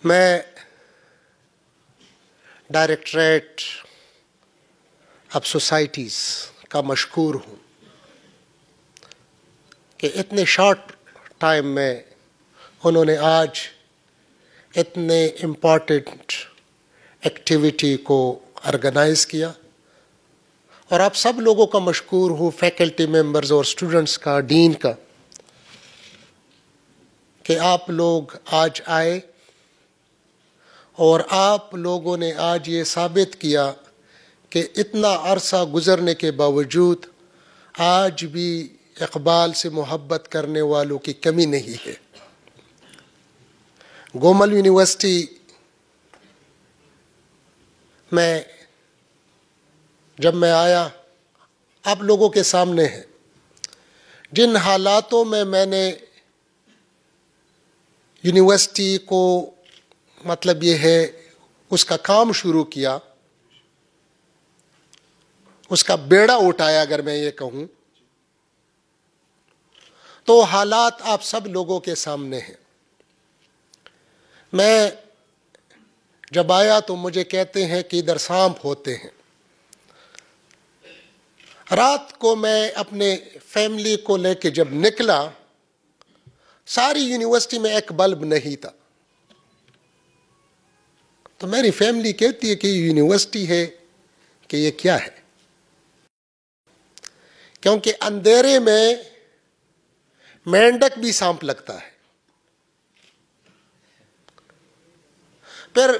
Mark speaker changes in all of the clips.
Speaker 1: میں directorate of societies کا مشکور ہوں کہ اتنے شارٹ ٹائم میں انہوں نے آج اتنے امپورٹنٹ ایکٹیویٹی کو آرگنائز کیا، اور آپ سب لوگوں کا مشکور ہوں، فیکلٹی ممبرز اور اسٹوڈنٹس کا، ڈین کا، کہ آپ لوگ آج آئے اور آپ لوگوں نے آج یہ ثابت کیا کہ اتنا عرصہ گزرنے کے باوجود آج بھی اقبال سے محبت کرنے والوں کی کمی نہیں ہے۔ گومل یونیورسٹی میں جب میں آیا، آپ لوگوں کے سامنے ہے جن حالاتوں میں میں نے یونیورسٹی کو مطلب یہ ہے اس کا کام شروع کیا، اس کا بیڑا اٹھایا اگر میں یہ کہوں، تو حالات آپ سب لوگوں کے سامنے ہیں۔ میں جب آیا تو مجھے کہتے ہیں کہ ادھر سانپ ہوتے ہیں۔ رات کو میں اپنے فیملی کو لے کے جب نکلا، ساری یونیورسٹی میں ایک بلب نہیں تھا، تو میری فیملی کہتی ہے کہ یہ یونیورسٹی ہے کہ یہ کیا ہے، کیونکہ اندھیرے میں مینڈک بھی سانپ لگتا ہے۔ پھر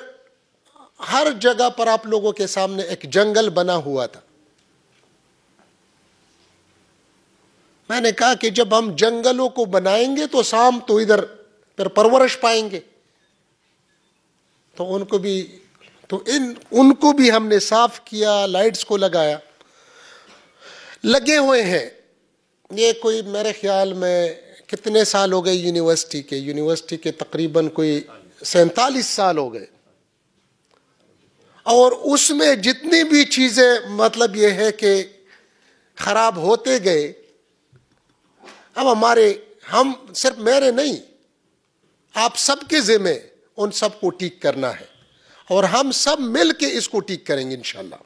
Speaker 1: ہر جگہ پر آپ لوگوں کے سامنے ایک جنگل بنا ہوا تھا۔ میں نے کہا کہ جب ہم جنگلوں کو بنائیں گے تو سانپ تو ادھر پھر پرورش پائیں گے، تو ان کو بھی ہم نے صاف کیا، لائٹس کو لگایا، لگے ہوئے ہیں۔ یہ کوئی میرے خیال میں کتنے سال ہو گئے یونیورسٹی کے تقریباً کوئی 47 سال ہو گئے، اور اس میں جتنی بھی چیزیں مطلب یہ ہے کہ خراب ہوتے گئے، اب ہم صرف میرے نہیں، آپ سب کے ذمہ ان سب کو ٹھیک کرنا ہے، اور ہم سب مل کے اس کو ٹھیک کریں گے انشاءاللہ۔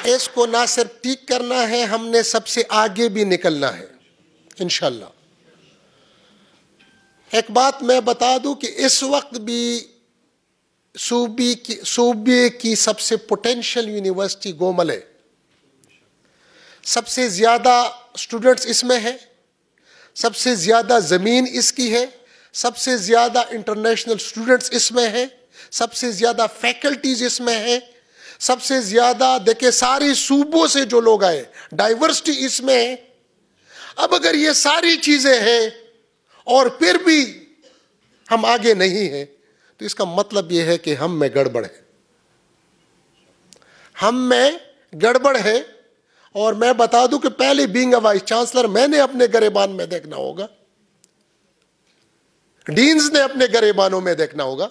Speaker 1: اس کو نہ صرف ٹھیک کرنا ہے، ہم نے سب سے آگے بھی نکلنا ہے انشاءاللہ۔ ایک بات میں بتا دوں کہ اس وقت بھی صوبے کی سب سے پوٹینشیل یونیورسٹی گومل ہے۔ سب سے زیادہ اسٹوڈنٹس اس میں ہیں، سب سے زیادہ زمین اس کی ہے، سب سے زیادہ انٹرنیشنل اسٹوڈنٹس اس میں ہیں، سب سے زیادہ فیکلٹیز اس میں ہیں، سب سے زیادہ دیکھیں ساری صوبوں سے جو لوگ آئے، ڈائیورسٹی اس میں ہے۔ اب اگر یہ ساری چیزیں ہیں اور پھر بھی ہم آگے نہیں ہیں، تو اس کا مطلب یہ ہے کہ ہم میں گڑبڑ ہے، ہم میں گڑبڑ ہے۔ اور میں بتا دوں کہ پہلے بینگ اے وائس چانسلر میں نے اپنے گریبان میں دیکھنا ہوگا، ڈینز نے اپنے گریبانوں میں دیکھنا ہوگا،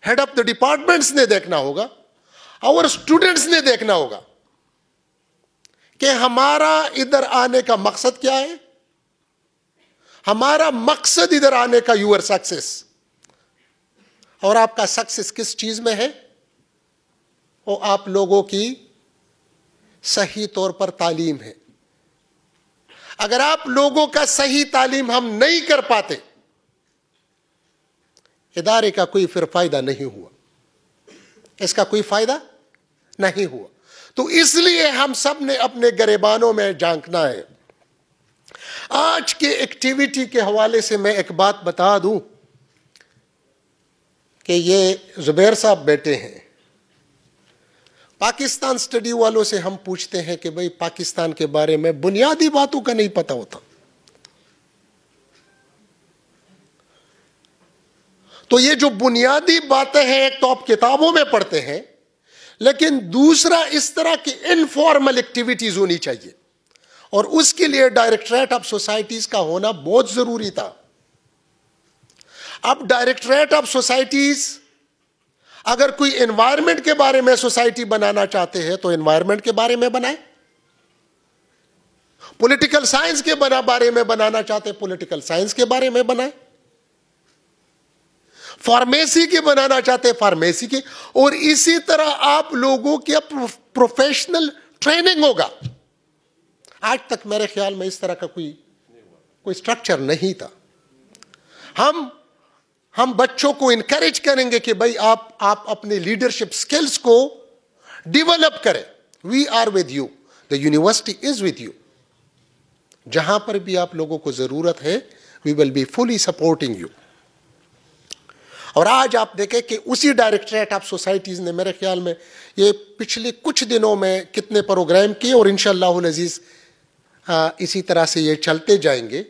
Speaker 1: ہیڈ آف دا ڈپارٹمنٹس نے دیکھنا ہوگا، اور اسٹوڈنٹس نے دیکھنا ہوگا کہ ہمارا ادھر آنے کا مقصد کیا ہے۔ ہمارا مقصد ادھر آنے کا یور سکسیس، اور آپ کا سکسیس کس چیز میں ہے؟ وہ آپ لوگوں کی صحیح طور پر تعلیم ہے۔ اگر آپ لوگوں کا صحیح تعلیم ہم نہیں کر پاتے، ادارے کا کوئی پھر فائدہ نہیں ہوا، اس کا کوئی فائدہ نہیں ہوا۔ تو اس لیے ہم سب نے اپنے گریبانوں میں جھانکنا ہے۔ آج کے ایکٹیویٹی کے حوالے سے میں ایک بات بتا دوں کہ یہ زبیر صاحب بیٹے ہیں، پاکستان اسٹڈی والوں سے ہم پوچھتے ہیں کہ بھئی پاکستان کے بارے میں بنیادی باتوں کا نہیں پتہ ہوتا، تو یہ جو بنیادی باتیں ہیں ایک تو آپ کتابوں میں پڑھتے ہیں، لیکن دوسرا اس طرح کی انفارمل ایکٹیویٹیز ہونی چاہیے، اور اس کے لیے ڈائریکٹریٹ آف سوسائٹیز کا ہونا بہت ضروری تھا۔ اب ڈائریکٹریٹ آف سوسائٹیز اگر کوئی انوائرمنٹ کے بارے میں سوسائٹی بنانا چاہتے ہیں تو انوائرمنٹ کے بارے میں بنائیں، پولیٹیکل سائنس کے بارے میں بنانا چاہتے پولیٹیکل سائنس کے بارے میں بنائیں، فارمیسی کے بنانا چاہتے فارمیسی کے، اور اسی طرح آپ لوگوں کی پروفیشنل ٹریننگ ہوگا. آج تک میرے خیال میں اس طرح کا کوئی سٹرکچر نہیں تھا. ہم بچوں کو انکریج کریں گے کہ بھائی آپ اپنے لیڈرشپ سکلز کو ڈیولپ کریں. We are with you, the university is with you. جہاں پر بھی آپ لوگوں کو ضرورت ہے we will be fully supporting you. اور آج آپ دیکھیں کہ اسی ڈائریکٹریٹ آف سوسائٹیز نے میرے خیال میں یہ پچھلے کچھ دنوں میں کتنے پروگرام کیے، اور انشاءاللہ العزیز اسی طرح سے یہ چلتے جائیں گے.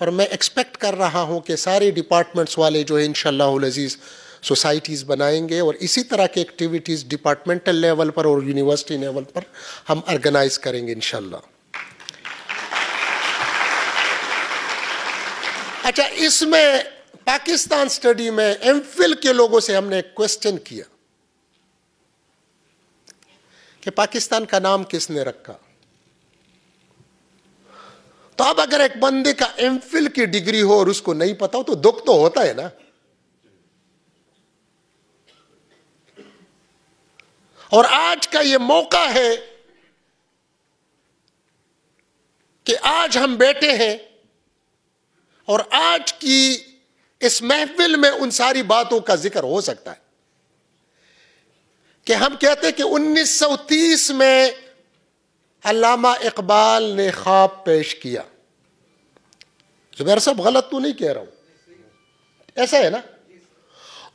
Speaker 1: اور میں ایکسپیکٹ کر رہا ہوں کہ سارے ڈپارٹمنٹس والے جو ہے انشاءاللہ العزیز سوسائٹیز بنائیں گے، اور اسی طرح کی ایکٹیویٹیز ڈپارٹمنٹل لیول پر اور یونیورسٹی لیول پر ہم آرگنائز کریں گے انشاءاللہ. اچھا، اس میں پاکستان اسٹڈی میں ایم فل کے لوگوں سے ہم نے ایک کوشچن کیا کہ پاکستان کا نام کس نے رکھا. تو اب اگر ایک بندے کا ایم فل کی ڈگری ہو اور اس کو نہیں پتا ہو تو دکھ تو ہوتا ہے نا. اور آج کا یہ موقع ہے کہ آج ہم بیٹھے ہیں اور آج کی اس محفل میں ان ساری باتوں کا ذکر ہو سکتا ہے کہ ہم کہتے ہیں کہ 1930 میں علامہ اقبال نے خواب پیش کیا. زبیر صاحب غلط تو نہیں کہہ رہا ہوں، ایسا ہے نا.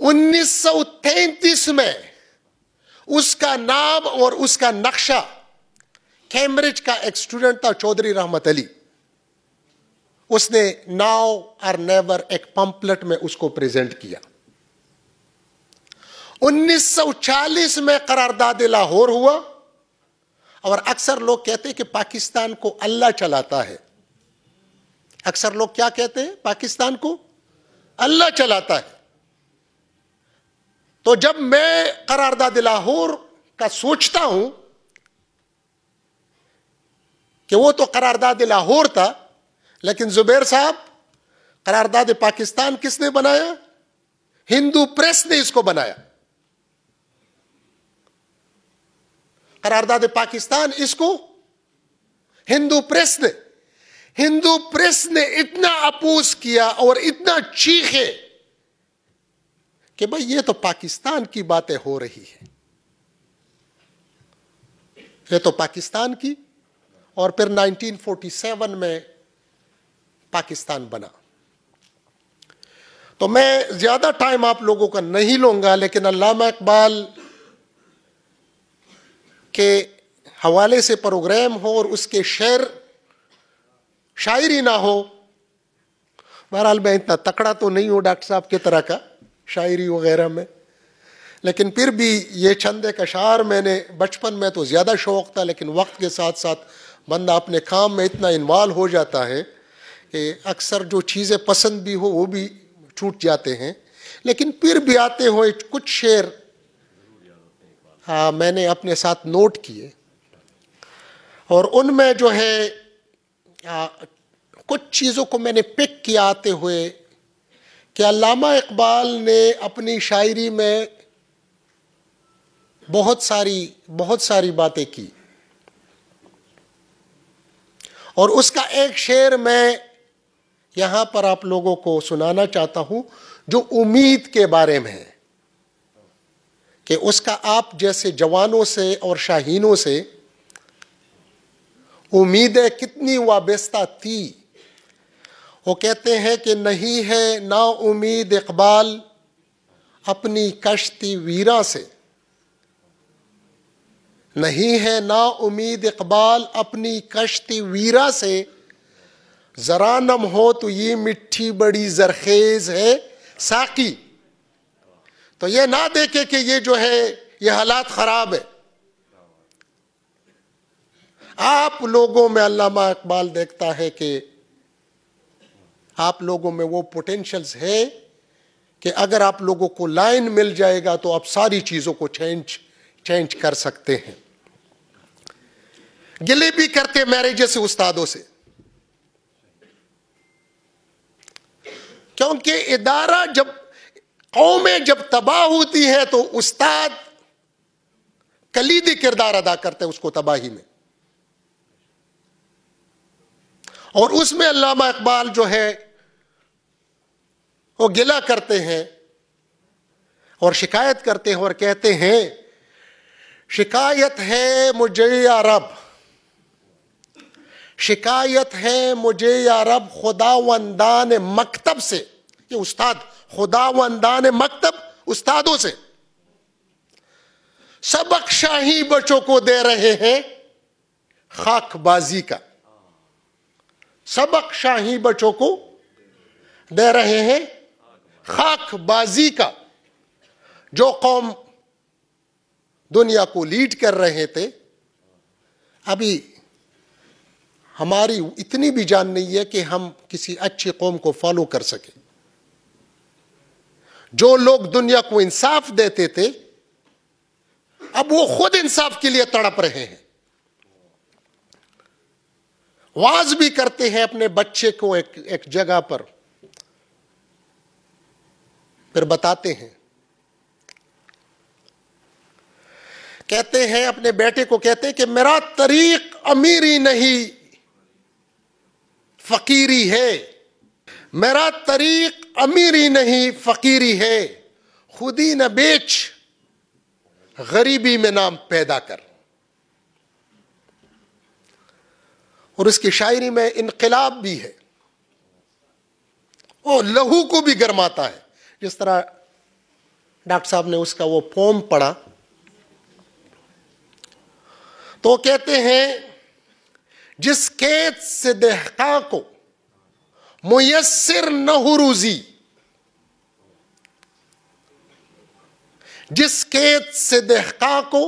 Speaker 1: 1933 میں اس کا نام اور اس کا نقشہ کیمبرج کا ایک اسٹوڈنٹ تھا چودھری رحمت علی، اس نے ناؤ اور نیور ایک پمپلٹ میں اس کو پریزنٹ کیا. 1940 میں قرارداد لاہور ہوا، اور اکثر لوگ کہتے ہیں کہ پاکستان کو اللہ چلاتا ہے. اکثر لوگ کیا کہتے ہیں؟ پاکستان کو اللہ چلاتا ہے. تو جب میں قرارداد لاہور کا سوچتا ہوں کہ وہ تو قرارداد لاہور تھا، لیکن زبیر صاحب قرارداد پاکستان کس نے بنایا؟ ہندو پریس نے اس کو بنایا. قرارداد پاکستان اس کو ہندو پریس نے اتنا اپوز کیا اور اتنا چیخے کہ بھئی یہ تو پاکستان کی باتیں ہو رہی ہیں، یہ تو پاکستان کی. اور پھر 1947 میں پاکستان بنا. تو میں زیادہ ٹائم آپ لوگوں کا نہیں لوں گا، لیکن علامہ اقبال کے حوالے سے پروگرام ہو اور اس کے شاعری نہ ہو. بہرحال میں اتنا تکڑا تو نہیں ہوں ڈاکٹر صاحب کی طرح کا شاعری وغیرہ میں، لیکن پھر بھی یہ چند ایک اشعار میں نے بچپن میں تو زیادہ شوق تھا، لیکن وقت کے ساتھ ساتھ بندہ اپنے کام میں اتنا انوالو ہو جاتا ہے کہ اکثر جو چیزیں پسند بھی ہو وہ بھی چھوٹ جاتے ہیں. لیکن پھر بھی آتے ہوئے کچھ شعر میں نے اپنے ساتھ نوٹ کیے، اور ان میں جو ہے کچھ چیزوں کو میں نے پک کیا آتے ہوئے کہ علامہ اقبال نے اپنی شاعری میں بہت ساری باتیں کی. اور اس کا ایک شعر میں یہاں پر آپ لوگوں کو سنانا چاہتا ہوں جو امید کے بارے میں ہے، کہ اس کا آپ جیسے جوانوں سے اور شاہینوں سے امیدیں کتنی وابستہ تھی. وہ کہتے ہیں کہ نہیں ہے نا امید اقبال اپنی کشتی ویراں سے، نہیں ہے نا امید اقبال اپنی کشتی ویراں سے، ذرا نم ہو تو یہ مٹھی بڑی زرخیز ہے ساقی. تو یہ نہ دیکھے کہ یہ جو ہے یہ حالات خراب ہے. آپ لوگوں میں علامہ اقبال دیکھتا ہے کہ آپ لوگوں میں وہ پوٹینشلز ہے کہ اگر آپ لوگوں کو لائن مل جائے گا تو آپ ساری چیزوں کو چینج کر سکتے ہیں. گلے بھی کرتے میرے جیسے استادوں سے، کیونکہ ادارہ جب قومیں جب تباہ ہوتی ہے تو استاد کلیدی کردار ادا کرتے ہیں اس کو تباہی میں. اور اس میں علامہ اقبال جو ہے وہ گلہ کرتے ہیں اور شکایت کرتے ہیں اور کہتے ہیں شکایت ہے مجھے یا رب، شکایت ہے مجھے یا رب خداوندان مکتب سے. یہ استاد خداوندان مکتب استادوں سے سبق شاہی بچوں کو دے رہے ہیں خاک بازی کا. سبق شاہی بچوں کو دے رہے ہیں خاک بازی کا. جو قوم دنیا کو لیڈ کر رہے تھے، ابھی ہماری اتنی بھی جان نہیں ہے کہ ہم کسی اچھی قوم کو فالو کر سکیں. جو لوگ دنیا کو انصاف دیتے تھے اب وہ خود انصاف کے لیے تڑپ رہے ہیں. واز بھی کرتے ہیں اپنے بچے کو ایک جگہ پر، پھر بتاتے ہیں، کہتے ہیں اپنے بیٹے کو کہتے ہیں کہ میرا طریق امیری نہیں فقیری ہے، میرا طریق امیری نہیں فقیری ہے، خودی نہ بیچ غریبی میں نام پیدا کر. اور اس کی شاعری میں انقلاب بھی ہے، وہ لہو کو بھی گرماتا ہے. جس طرح ڈاکٹر صاحب نے اس کا وہ پوم پڑھا تو کہتے ہیں جس کھیت سے دہقاں کو میسر نہ ہو روزی، جس کھیت سے دہقاں کو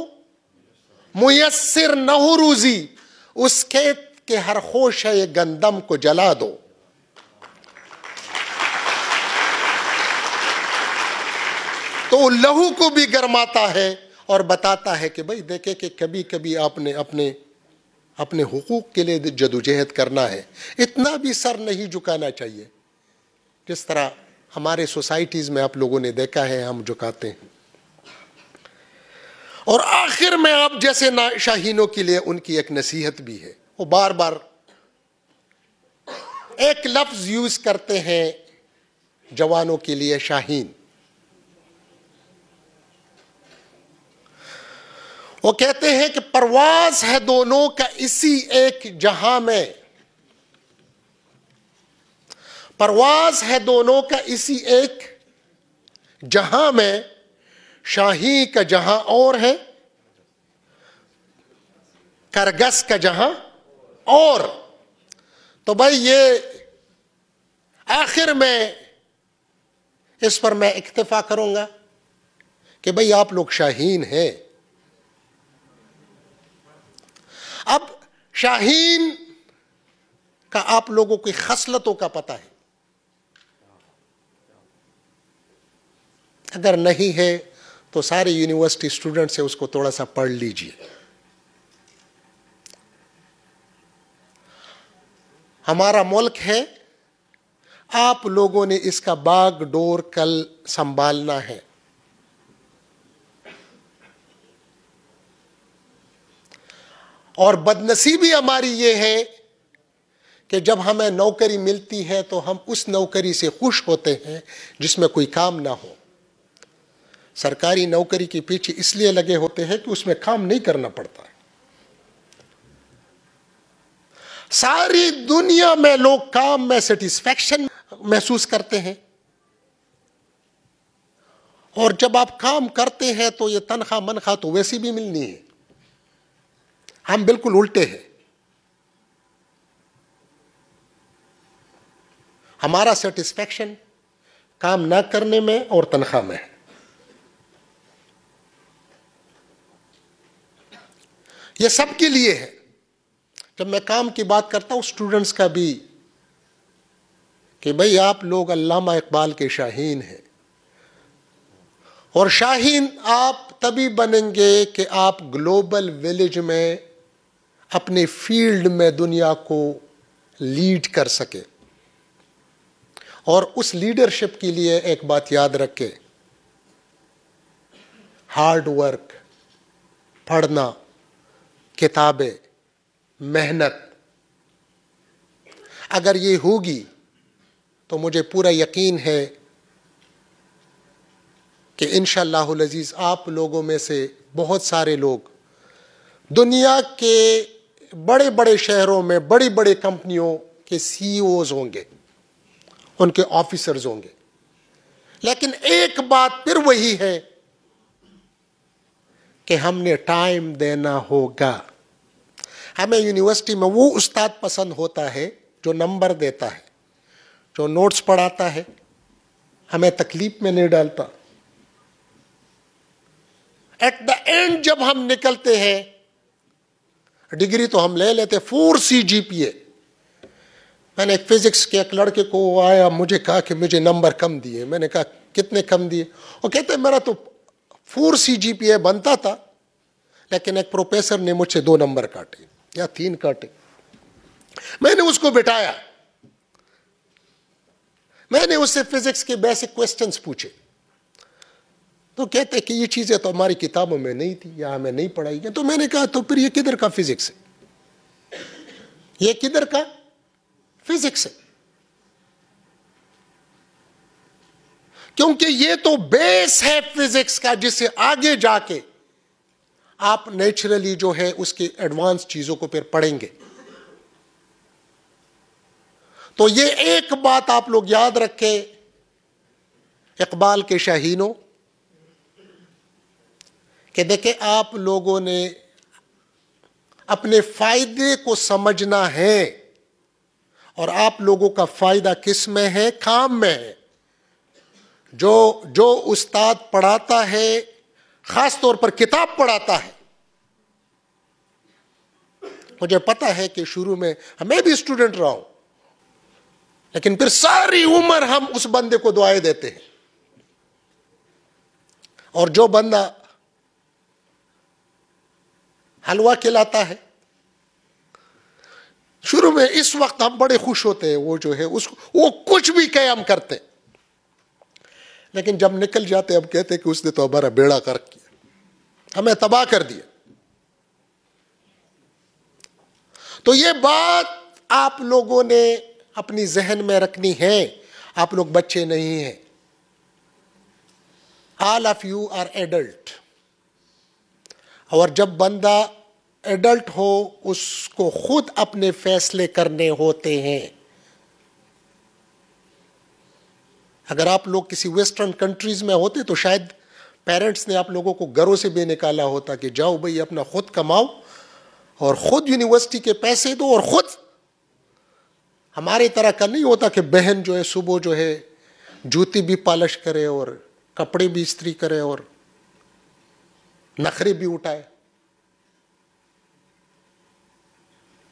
Speaker 1: میسر نہ ہو روزی، اس کھیت کے ہر خوشہ گندم کو جلا دو. تو لہو کو بھی گرماتا ہے اور بتاتا ہے کہ بھائی دیکھیں کہ کبھی کبھی آپ نے اپنے حقوق کے لیے جدوجہد کرنا ہے، اتنا بھی سر نہیں جھکانا چاہیے جس طرح ہمارے سوسائٹیز میں آپ لوگوں نے دیکھا ہے ہم جھکاتے ہیں. اور آخر میں آپ جیسے شاہینوں کے لیے ان کی ایک نصیحت بھی ہے. وہ بار بار ایک لفظ یوز کرتے ہیں جوانوں کے لیے، شاہین. وہ کہتے ہیں کہ پرواز ہے دونوں کا اسی ایک جہاں میں، پرواز ہے دونوں کا اسی ایک جہاں میں، شاہی کا جہاں اور ہے کرگس کا جہاں اور. تو بھائی یہ آخر میں اس پر میں اکتفا کروں گا کہ بھائی آپ لوگ شاہین ہیں. اب شاہین کا آپ لوگوں کی خصلتوں کا پتہ ہے، اگر نہیں ہے تو سارے یونیورسٹی اسٹوڈنٹ سے اس کو تھوڑا سا پڑھ لیجئے. ہمارا ملک ہے، آپ لوگوں نے اس کا باغ ڈور کل سنبھالنا ہے. اور بدنصیبی ہماری یہ ہے کہ جب ہمیں نوکری ملتی ہے تو ہم اس نوکری سے خوش ہوتے ہیں جس میں کوئی کام نہ ہو. سرکاری نوکری کے پیچھے اس لیے لگے ہوتے ہیں کہ اس میں کام نہیں کرنا پڑتا ہے. ساری دنیا میں لوگ کام میں سیٹسفیکشن محسوس کرتے ہیں، اور جب آپ کام کرتے ہیں تو یہ تنخواہ منخواہ تو ویسی بھی ملنی ہے. ہم بالکل الٹے ہیں. ہمارا سیٹسفیکشن کام نہ کرنے میں اور تنخواہ میں ہے. یہ سب کے لیے ہے. جب میں کام کی بات کرتا ہوں اسٹوڈنٹس کا بھی کہ بھئی آپ لوگ علامہ اقبال کے شاہین ہیں، اور شاہین آپ تبھی بنیں گے کہ آپ گلوبل ولیج میں اپنے فیلڈ میں دنیا کو لیڈ کر سکے. اور اس لیڈرشپ کے لیے ایک بات یاد رکھے, ہارڈ ورک, پڑھنا, کتابیں, محنت, اگر یہ ہوگی تو مجھے پورا یقین ہے کہ انشاءاللہ العزیز آپ لوگوں میں سے بہت سارے لوگ دنیا کے بڑے بڑے شہروں میں بڑی بڑی کمپنیوں کے سی اوز ہوں گے, ان کے آفیسرز ہوں گے. لیکن ایک بات پھر وہی ہے کہ ہم نے ٹائم دینا ہوگا. ہمیں یونیورسٹی میں وہ استاد پسند ہوتا ہے جو نمبر دیتا ہے, جو نوٹس پڑھاتا ہے, ہمیں تکلیف میں نہیں ڈالتا. ایٹ دا اینڈ جب ہم نکلتے ہیں, ڈگری تو ہم لے لیتے 4 CGPA. میں نے ایک فزکس کے ایک لڑکے کو آیا, مجھے کہا کہ مجھے نمبر کم دیے. میں نے کہا کتنے کم دیے؟ وہ کہتے میرا تو 4 CGPA بنتا تھا, لیکن ایک پروفیسر نے مجھ سے 2 نمبر کاٹے یا 3 کاٹے. میں نے اس کو بٹھایا, میں نے اس سے فزکس کے بیسک کوسچنز پوچھے, تو کہتے کہ یہ چیزیں تو ہماری کتابوں میں نہیں تھی یا ہمیں نہیں پڑھائی گئی. تو میں نے کہا تو پھر یہ کدھر کا فزکس ہے, یہ کدھر کا فزکس ہے؟ کیونکہ یہ تو بیس ہے فزکس کا, جس سے آگے جا کے آپ نیچرلی جو ہے اس کے ایڈوانس چیزوں کو پھر پڑھیں گے. تو یہ ایک بات آپ لوگ یاد رکھیں, اقبال کے شاہینوں, کہ دیکھیں آپ لوگوں نے اپنے فائدے کو سمجھنا ہے, اور آپ لوگوں کا فائدہ کس میں ہے؟ کام میں ہے. جو استاد پڑھاتا ہے, خاص طور پر کتاب پڑھاتا ہے, مجھے پتا ہے کہ شروع میں میں بھی اسٹوڈنٹ رہا ہوں, لیکن پھر ساری عمر ہم اس بندے کو دعائیں دیتے ہیں. اور جو بندہ حلوہ کھلاتا ہے, شروع میں اس وقت ہم بڑے خوش ہوتے ہیں, وہ جو ہے وہ کچھ بھی قیام کرتے, لیکن جب نکل جاتے اب کہتے ہیں کہ اس نے تو ہمارا بیڑا غرق کیا, ہمیں تباہ کر دیا. تو یہ بات آپ لوگوں نے اپنی ذہن میں رکھنی ہے. آپ لوگ بچے نہیں ہیں, all of you are adult. اور جب بندہ ایڈلٹ ہو اس کو خود اپنے فیصلے کرنے ہوتے ہیں. اگر آپ لوگ کسی ویسٹرن کنٹریز میں ہوتے تو شاید پیرنٹس نے آپ لوگوں کو گھروں سے بھی نکالا ہوتا کہ جاؤ بھئی اپنا خود کماؤ اور خود یونیورسٹی کے پیسے دو, اور خود. ہماری طرح کا نہیں ہوتا کہ بہن جو ہے صبح جو ہے جوتی بھی پالش کرے اور کپڑے بھی استری کرے اور نخرے بھی اٹھائے.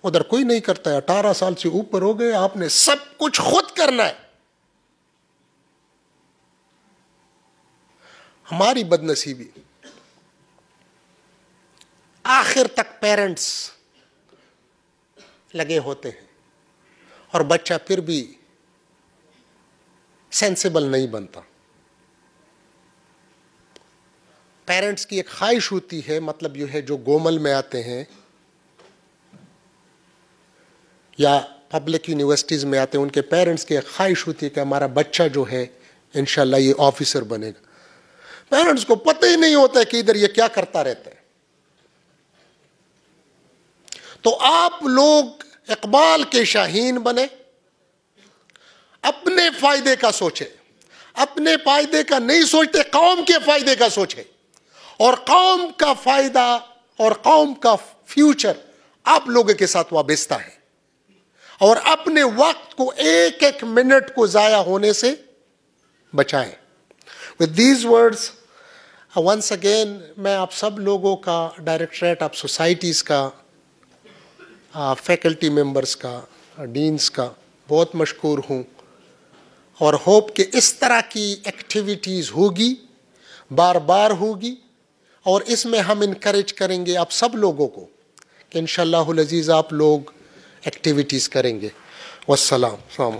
Speaker 1: ادھر کوئی نہیں کرتا ہے. 18 سال سے اوپر ہو گئے, آپ نے سب کچھ خود کرنا ہے. ہماری بدنصیبی, آخر تک پیرنٹس لگے ہوتے ہیں اور بچہ پھر بھی سینسیبل نہیں بنتا. پیرنٹس کی ایک خواہش ہوتی ہے, مطلب یہ ہے جو گومل میں آتے ہیں یا پبلک یونیورسٹیز میں آتے ہیں, ان کے پیرنٹس کی ایک خواہش ہوتی ہے کہ ہمارا بچہ جو ہے انشاءاللہ یہ آفیسر بنے گا. پیرنٹس کو پتہ ہی نہیں ہوتا ہے کہ ادھر یہ کیا کرتا رہتا ہے. تو آپ لوگ اقبال کے شاہین بنے, اپنے فائدے کا سوچیں. اپنے فائدے کا نہیں سوچتے, قوم کے فائدے کا سوچیں, اور قوم کا فائدہ اور قوم کا فیوچر آپ لوگوں کے ساتھ وابستہ ہے. اور اپنے وقت کو ایک ایک منٹ کو ضائع ہونے سے بچائیں. With these words, once again میں آپ سب لوگوں کا, ڈائریکٹریٹ آف سوسائٹیز کا, فیکلٹی ممبرز کا, ڈینز کا بہت مشکور ہوں, اور ہوپ کہ اس طرح کی ایکٹیویٹیز ہوگی, بار بار ہوگی, اور اس میں ہم انکریج کریں گے آپ سب لوگوں کو کہ انشاءاللہ العزیز آپ لوگ ایکٹیویٹیز کریں گے. والسلام.